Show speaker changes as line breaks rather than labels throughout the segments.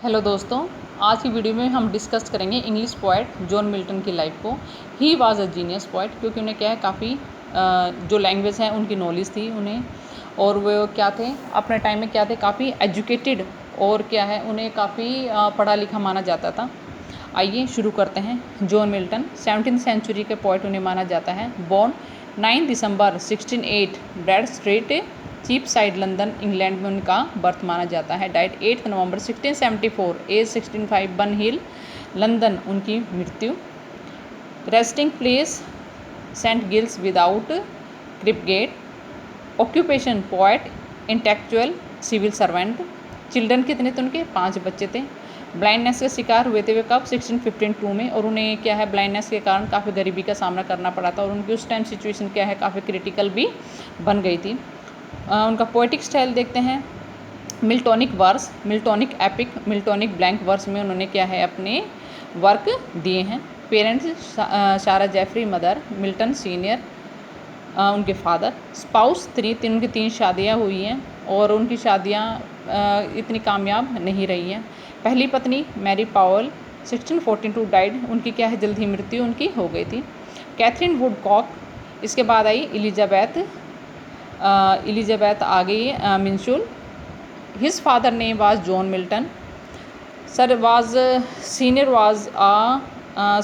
Hello दोस्तों, आज की वीडियो में हम डिस्कस करेंगे इंग्लिश पोएट जॉन मिल्टन की लाइफ को। He was a genius poet, क्योंकि उन्हें क्या है काफ़ी जो लैंग्वेज है उनकी नॉलेज थी उन्हें, और वो क्या थे अपने टाइम में क्या थे काफ़ी एजुकेटेड, और क्या है उन्हें काफ़ी पढ़ा लिखा माना जाता था। आइए शुरू करते हैं। जॉन मिल्टन 17th सेंचुरी के पोएट उन्हें माना जाता है। Born 9 December 1608 Bread Street Cheapside London England में उनका बर्थ माना जाता है। डाइट 8 नवंबर 1674 एज 1605 बन हिल लंदन उनकी मृत्यु। Resting place saint Giles without Cripplegate. Occupation poet intellectual civil servant. Children कितने थे उनके 5 बच्चे थे। ब्लाइंडनेस का शिकार हुए थे वे कब 1652 में, और उन्हें क्या है ब्लाइंडनेस के कारण काफ़ी गरीबी का सामना करना पड़ा था, और उनकी उस टाइम सिचुएशन क्या है काफ़ी क्रिटिकल भी बन गई थी। उनका पोएटिक स्टाइल देखते हैं। Miltonic verse, Miltonic epic, Miltonic blank verse में उन्होंने क्या है अपने वर्क दिए हैं। पेरेंट्स सारा जेफरी, मदर मिल्टन सीनियर उनके फादर। स्पाउस 3 उनकी 3 शादियाँ हुई हैं, और उनकी शादियाँ इतनी कामयाब नहीं रही हैं। पहली पत्नी मैरी पावल 1642 डाइड, उनकी क्या है जल्द ही मृत्यु उनकी हो गई थी। कैथरीन वुडकॉक, इसके बाद आई इलिजाबेथ आ गई Minshull. His father name was John Milton. Sir was senior was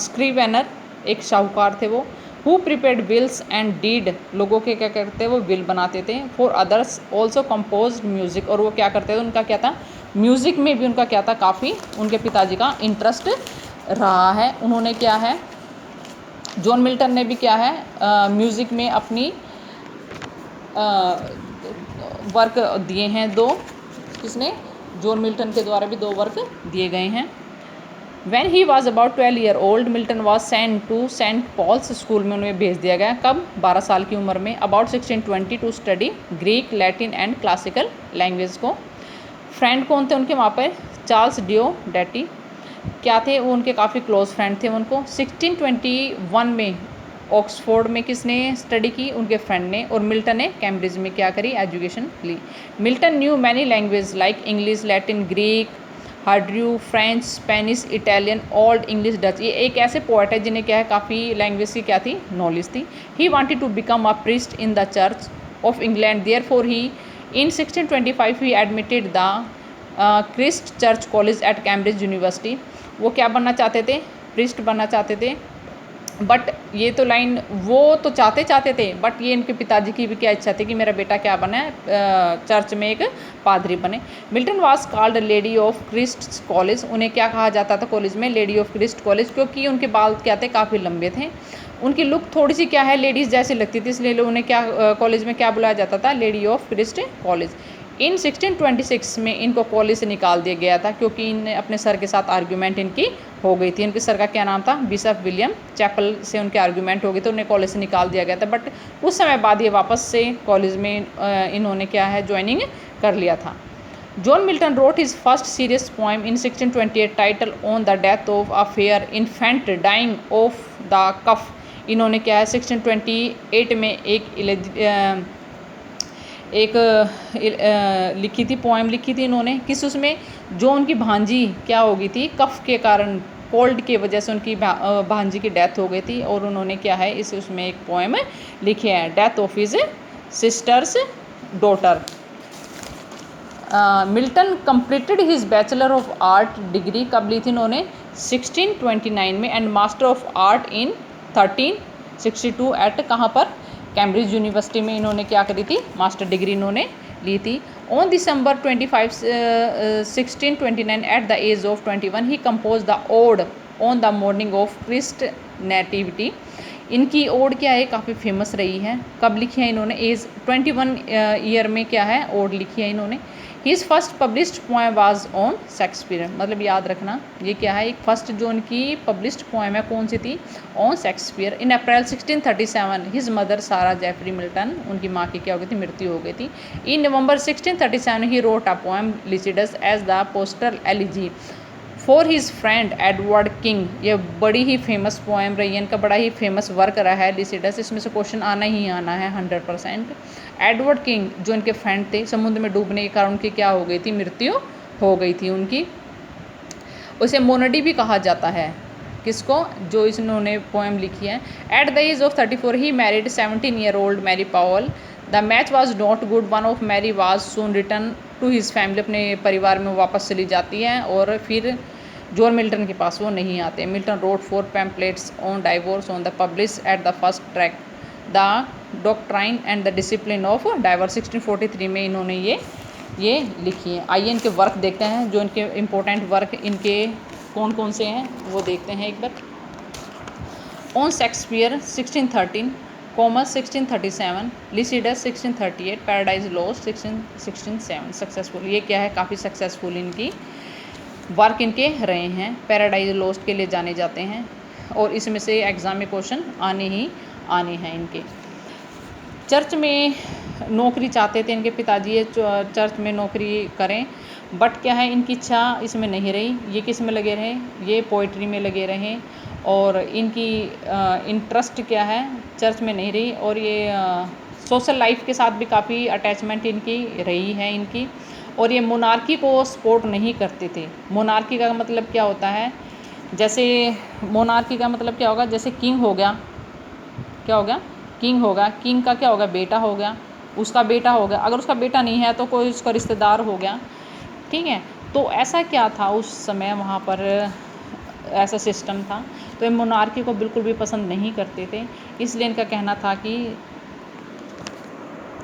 scrivener, एक शाहूकार थे वो। Who prepared wills and deed, लोगों के क्या करते हैं वो विल बनाते थे। For others also compose music, और वो क्या करते थे उनका क्या था म्यूज़िक में भी उनका क्या था काफ़ी उनके पिताजी का इंटरेस्ट रहा है। उन्होंने क्या है जॉन मिल्टन ने भी क्या है म्यूज़िक में अपनी वर्क दिए हैं 2। किसने जॉन मिल्टन के द्वारा भी 2 वर्क दिए गए हैं। When he was about 12 year old, Milton was sent to St. Paul's school में उन्हें भेज दिया गया। कब 12 साल की उम्र में। About 1620 to study Greek, Latin and classical language को। फ्रेंड कौन थे उनके वहाँ पर चार्ल्स डिओडेटी क्या थे वो उनके काफ़ी क्लोज फ्रेंड थे उनको। 1621 में ऑक्सफोर्ड में किसने स्टडी की उनके फ्रेंड ने, और मिल्टन ने कैम्ब्रिज में क्या करी एजुकेशन ली। Milton knew many language like English, Latin, Greek, हार्ड्रू, French, Spanish, Italian, old English, Dutch. ये एक ऐसे पोएट है जिन्हें क्या है काफ़ी लैंग्वेज की क्या थी नॉलेज थी। He wanted to become a priest in the Church of England, therefore he in 1625 he admitted the Christ Church College at Cambridge University. वो क्या बनना चाहते थे प्रीस्ट बनना चाहते थे, बट ये तो लाइन वो तो चाहते थे, बट ये इनके पिताजी की भी क्या इच्छा थी कि मेरा बेटा क्या बने चर्च में एक पादरी बने। Milton was called lady of Christ College, उन्हें क्या कहा जाता था कॉलेज में लेडी ऑफ क्रिस्ट कॉलेज, क्योंकि उनके बाल क्या थे काफ़ी लंबे थे। उनकी लुक थोड़ी सी क्या है लेडीज़ जैसी लगती थी, इसलिए उन्हें क्या कॉलेज में क्या बुलाया जाता था लेडी ऑफ क्रिस्ट कॉलेज। इन 1626 में इनको कॉलेज से निकाल दिया गया था, क्योंकि इन अपने सर के साथ आर्ग्यूमेंट इनकी हो गई थी। उनके सर का क्या नाम था बिशप विलियम चैपल से उनके आर्ग्यूमेंट हो गई, तो उन्हें कॉलेज से निकाल दिया गया था। बट उस समय बाद ये वापस से कॉलेज में इन्होंने क्या है ज्वाइनिंग कर लिया था। John Milton wrote his first serious poem in 1628 title on the death of a fair infant dying of the cough. इन्होंने क्या है 1628 में लिखी थी पोएम लिखी थी इन्होंने। किस उसमें जो उनकी भांजी क्या हो गई थी कफ के कारण, कोल्ड की वजह से उनकी भांजी की डेथ हो गई थी, और उन्होंने क्या है इस उसमें एक पोएम लिखी है death of his sister's daughter. Milton completed his bachelor of art degree कब ली थी इन्होंने 1629 में, and master of art in 1362 at कहाँ पर कैम्ब्रिज यूनिवर्सिटी में इन्होंने क्या करी थी मास्टर डिग्री इन्होंने ली थी। On December 25 1629 at the age of 21 he compose the ode on the morning of Christ nativity. इनकी ओड क्या है काफ़ी फेमस रही है। कब लिखी है इन्होंने एज 21 ईयर में क्या है ओड लिखी है इन्होंने। His first published poem was on Shakespeare, मतलब याद रखना ये क्या है एक फर्स्ट जो उनकी पब्लिश्ड पोएम है कौन सी थी on Shakespeare. In April 1637 his mother सारा जेफरी मिल्टन, उनकी माँ की क्या हो गई थी मृत्यु हो गई थी। In November 1637 he wrote a poem Lycidas as the postal elegy for his friend Edward King. ये बड़ी ही फेमस पोएम रही है, इनका बड़ा ही फेमस वर्क रहा है लिसिडस। इसमें से क्वेश्चन आना ही आना है 100%। एडवर्ड किंग जो इनके फ्रेंड थे, समुद्र में डूबने के कारण उनकी क्या हो गई थी मृत्यु हो गई थी उनकी। उसे मोनडी भी कहा जाता है। किसको? जो इन्होंने पोएम लिखी है। At the age of 34 he married 17-year-old Mary Powell. The match was not good. One of Mary was soon return to his family. अपने परिवार में वापस चली जाती है और फिर जॉन मिल्टन के पास वो नहीं आते। Milton road 4 pamphlets on divorce on the publish at the first track the doctrine and the discipline of divorce. 1643 में इन्होंने ये लिखी है। आइए इनके वर्क देखते हैं, जो इनके इम्पोर्टेंट वर्क इनके कौन कौन से हैं वो देखते हैं एक बार। On Shakespeare 1613, Comus 1637, Lycidas 1638, Paradise Lost 1667। Successful, ये क्या है, काफ़ी सक्सेसफुल इनकी वर्क इनके रहे हैं। पैराडाइज लॉस्ट के लिए जाने जाते हैं और इसमें से एग्ज़ाम में क्वेश्चन आने हैं इनके। चर्च में नौकरी चाहते थे इनके पिताजी, ये चर्च में नौकरी करें, बट क्या है इनकी इच्छा इसमें नहीं रही। ये किस में लगे रहे? ये पोइट्री में लगे रहे और इनकी इंटरेस्ट क्या है, चर्च में नहीं रही। और ये सोशल लाइफ के साथ भी काफ़ी अटैचमेंट इनकी रही है इनकी। और ये मोनार्की को सपोर्ट नहीं करते थे। मोनार्की का मतलब क्या होता है? जैसे मोनार्की का मतलब क्या होगा? जैसे किंग हो गया, क्या हो गया? किंग होगा। किंग का क्या होगा? बेटा हो गया, उसका बेटा हो गया। अगर उसका बेटा नहीं है तो कोई उसका रिश्तेदार हो गया, ठीक है। तो ऐसा क्या था उस समय वहाँ पर, ऐसा सिस्टम था। तो ये मोनार्की को बिल्कुल भी पसंद नहीं करते थे। इसलिए इनका कहना था कि